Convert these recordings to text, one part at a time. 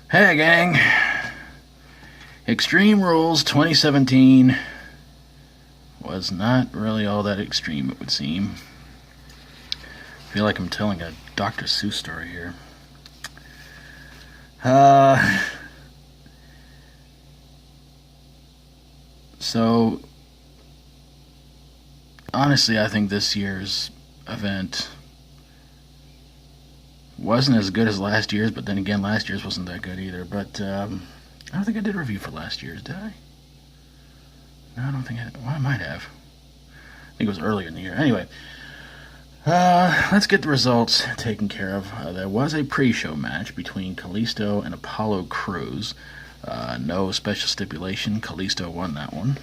Hey gang, Extreme Rules 2017 was not really all that extreme, it would seem. I feel like I'm telling a Dr. Seuss story here. So, honestly, I think this year's event wasn't as good as last year's, but then again, last year's wasn't that good either. But I don't think I did a review for last year's, did I? No, I don't think I did. Well, I might have. I think it was earlier in the year. Anyway, let's get the results taken care of. There was a pre-show match between Kalisto and Apollo Crews. No special stipulation. Kalisto won that one.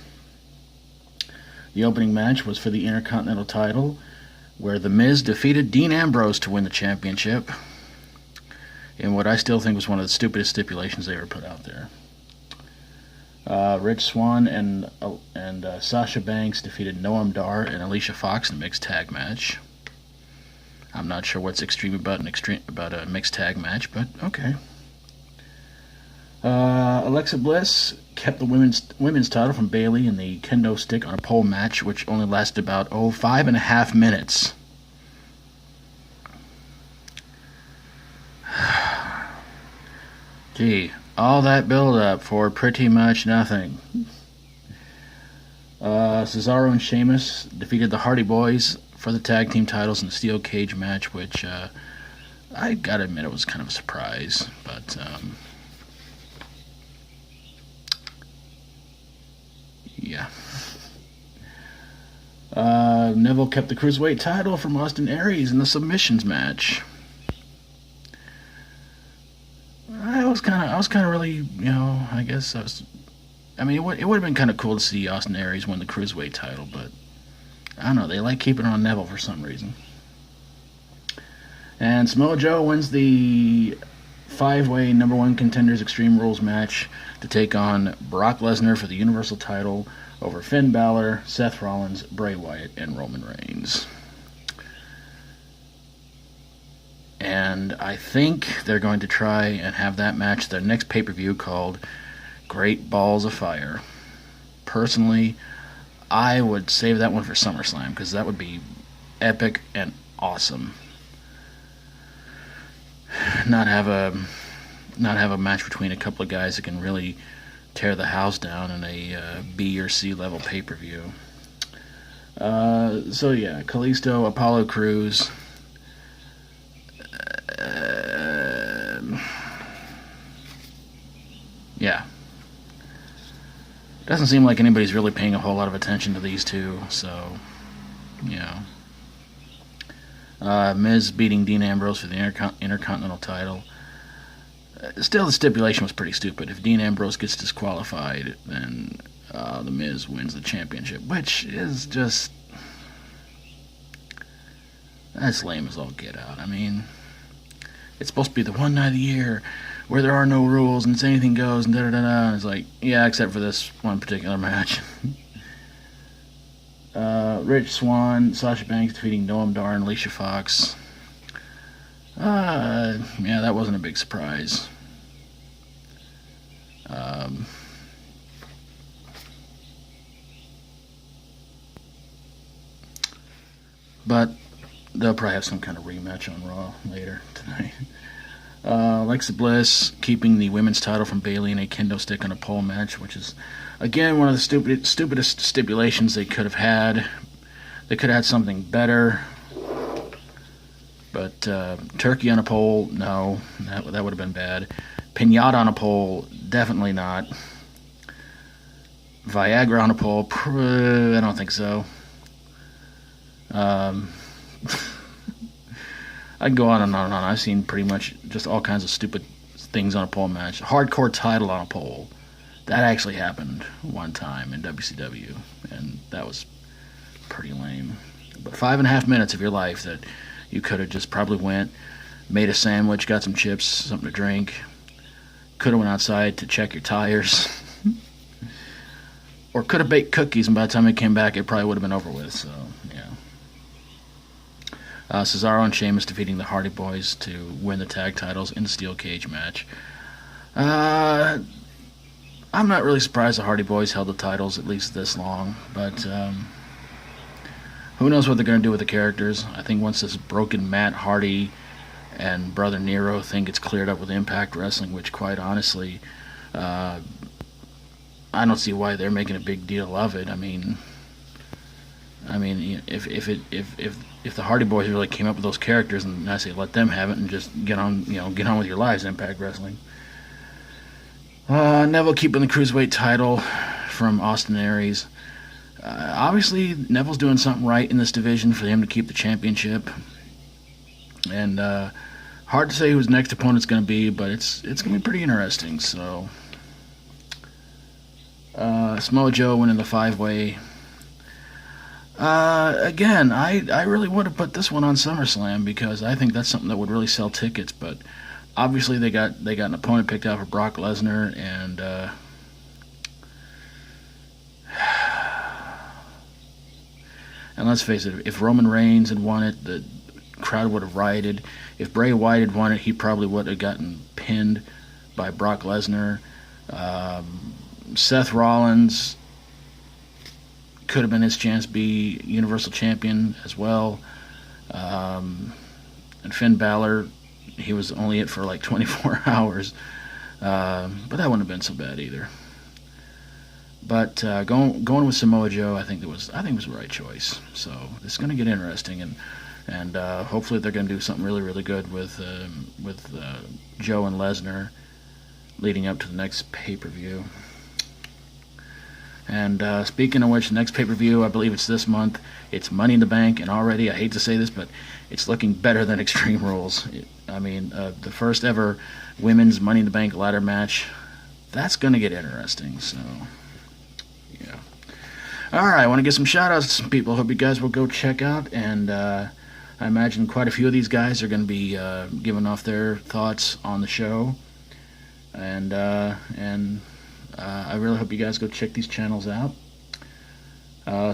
The opening match was for the Intercontinental title, where The Miz defeated Dean Ambrose to win the championship in what I still think was one of the stupidest stipulations they ever put out there. Rich Swann and Sasha Banks defeated Noam Dar and Alicia Fox in a mixed tag match. I'm not sure what's extreme about a mixed tag match, but okay. Alexa Bliss kept the women's title from Bayley in the kendo stick on a pole match, which only lasted about 5.5 minutes. Gee, all that build-up for pretty much nothing. Cesaro and Sheamus defeated the Hardy Boys for the tag team titles in a steel cage match, which I gotta admit it was kind of a surprise, but yeah. Neville kept the Cruiserweight title from Austin Aries in the submissions match. I was kind of really, I guess it would have been kind of cool to see Austin Aries win the Cruiserweight title, but I don't know, they like keeping it on Neville for some reason. And Samoa Joe wins the 5-way number 1 contenders Extreme Rules match to take on Brock Lesnar for the Universal title over Finn Balor, Seth Rollins, Bray Wyatt, and Roman Reigns. And I think they're going to try and have that match their next pay-per-view called Great Balls of Fire. Personally, I would save that one for SummerSlam because that would be epic and awesome. Not have a match between a couple of guys that can really tear the house down in a B or C level pay-per-view. So yeah, Kalisto, Apollo Crews. Yeah. Doesn't seem like anybody's really paying a whole lot of attention to these two, so, Miz beating Dean Ambrose for the Intercontinental title. Still, the stipulation was pretty stupid. If Dean Ambrose gets disqualified, then The Miz wins the championship, which is just... that's lame as all get out. I mean, it's supposed to be the one night of the year where there are no rules and it's anything goes and da-da-da-da. And it's like, yeah, except for this one particular match. Rich Swann, Sasha Banks defeating Noam Dar and Alicia Fox. Yeah, that wasn't a big surprise. But they'll probably have some kind of rematch on Raw later tonight. Alexa Bliss keeping the women's title from Bayley in a kendo stick on a pole match, which is, again, one of the stupidest stipulations they could have had. They could have had something better. But turkey on a pole, no, that would have been bad. Pinata on a pole, definitely not. Viagra on a pole, I don't think so. I can go on and on and on. I've seen pretty much just all kinds of stupid things on a pole match. Hardcore title on a pole. That actually happened one time in WCW, and that was pretty lame. But 5.5 minutes of your life that you could have just probably went, made a sandwich, got some chips, something to drink, could have went outside to check your tires, or could have baked cookies, and by the time it came back, it probably would have been over with, so, yeah. Cesaro and Sheamus defeating the Hardy Boys to win the tag titles in the steel cage match. I'm not really surprised the Hardy Boys held the titles at least this long, but who knows what they're going to do with the characters. I think once this broken Matt Hardy and Brother Nero thing gets cleared up with Impact Wrestling, which quite honestly, I don't see why they're making a big deal of it. I mean, if the Hardy Boys really came up with those characters, and I say let them have it and just get on with your lives, Impact Wrestling. Neville keeping the Cruiserweight title from Austin Aries. Obviously, Neville's doing something right in this division for him to keep the championship. And hard to say who his next opponent's going to be, but it's going to be pretty interesting. So, Samoa Joe winning the 5-way. Again, I really would have put this one on SummerSlam because I think that's something that would really sell tickets, but obviously they got an opponent picked out for Brock Lesnar, and let's face it, if Roman Reigns had won it, the crowd would have rioted. If Bray Wyatt had won it, he probably would have gotten pinned by Brock Lesnar. Seth Rollins could have been his chance to be Universal Champion as well. And Finn Balor, he was only it for like 24 hours. But that wouldn't have been so bad either. But going with Samoa Joe, I think it was the right choice. So it's going to get interesting, and hopefully they're going to do something really, really good with Joe and Lesnar leading up to the next pay-per-view. And speaking of which, the next pay-per-view, I believe it's this month. It's Money in the Bank, and already, I hate to say this, but it's looking better than Extreme Rules. The first ever women's Money in the Bank ladder match, that's going to get interesting, so yeah. Alright, I want to give some shout-outs to some people. Hope you guys will go check out, and I imagine quite a few of these guys are going to be giving off their thoughts on the show, and I really hope you guys go check these channels out.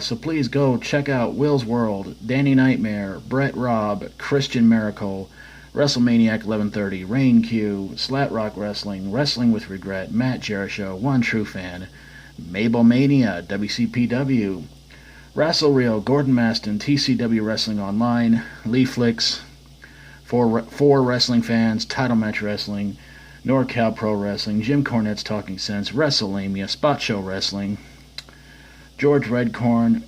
So please go check out Will's World, Danny Knightmare, Brett Robb, Christian Maracle, WrestleManiac 1130, Rayne Q, Slat Rock Wrestling, Wrestling with Regret, Matt Jerishow, One True Fan, Mabel Mania, WCPW, Rassle Real, Gordon Maston, TCWWrestlingOnline, Leeflix, for Wrestling Fans, Title Match Wrestling, NorCal Pro Wrestling, Jim Cornette's Talking Sense, WrestleLamia, Spot Show Wrestling, George Redcorn,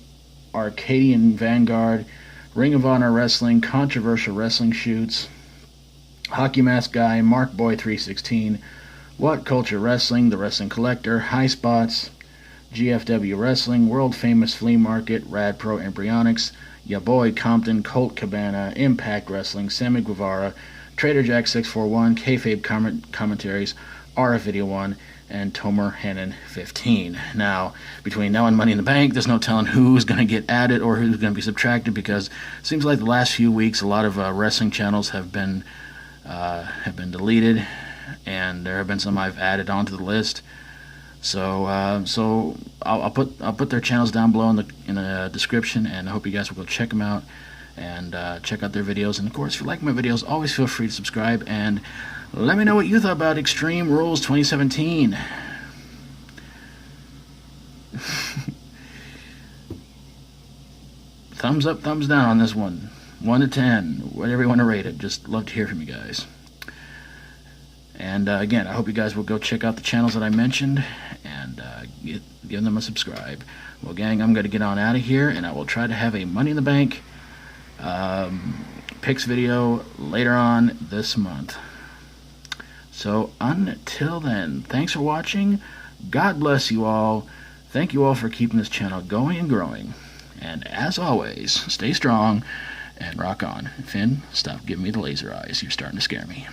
Arcadian Vanguard, Ring of Honor Wrestling, Controversial Wrestling Shoots, HockeyMaskGuy, MarkBoy316, WhatCulture Wrestling, The Wrestling Collector, Highspots, GFW Wrestling, World Famous Flea Market, RADPROEmbryonix, YaBoyCompton, Colt Cabana, Impact Wrestling, Sammy Guevara, Trader Jack 641, Kayfabe Commentaries, RF Video 1, and Tomer Hannon 15. Now, between now and Money in the Bank, there's no telling who's going to get added or who's going to be subtracted, because it seems like the last few weeks a lot of wrestling channels have been deleted, and there have been some I've added onto the list. So I'll put their channels down below in the description, and I hope you guys will go check them out and check out their videos. And of course, if you like my videos, always feel free to subscribe and let me know what you thought about Extreme Rules 2017. Thumbs up, thumbs down on this one. 1 to 10, whatever you want to rate it. Just love to hear from you guys. And again, I hope you guys will go check out the channels that I mentioned and give them a subscribe. Well, gang, I'm going to get on out of here, and I will try to have a Money in the Bank picks video later on this month. So until then, thanks for watching. God bless you all. Thank you all for keeping this channel going and growing. And as always, stay strong and rock on. Finn, stop giving me the laser eyes. You're starting to scare me.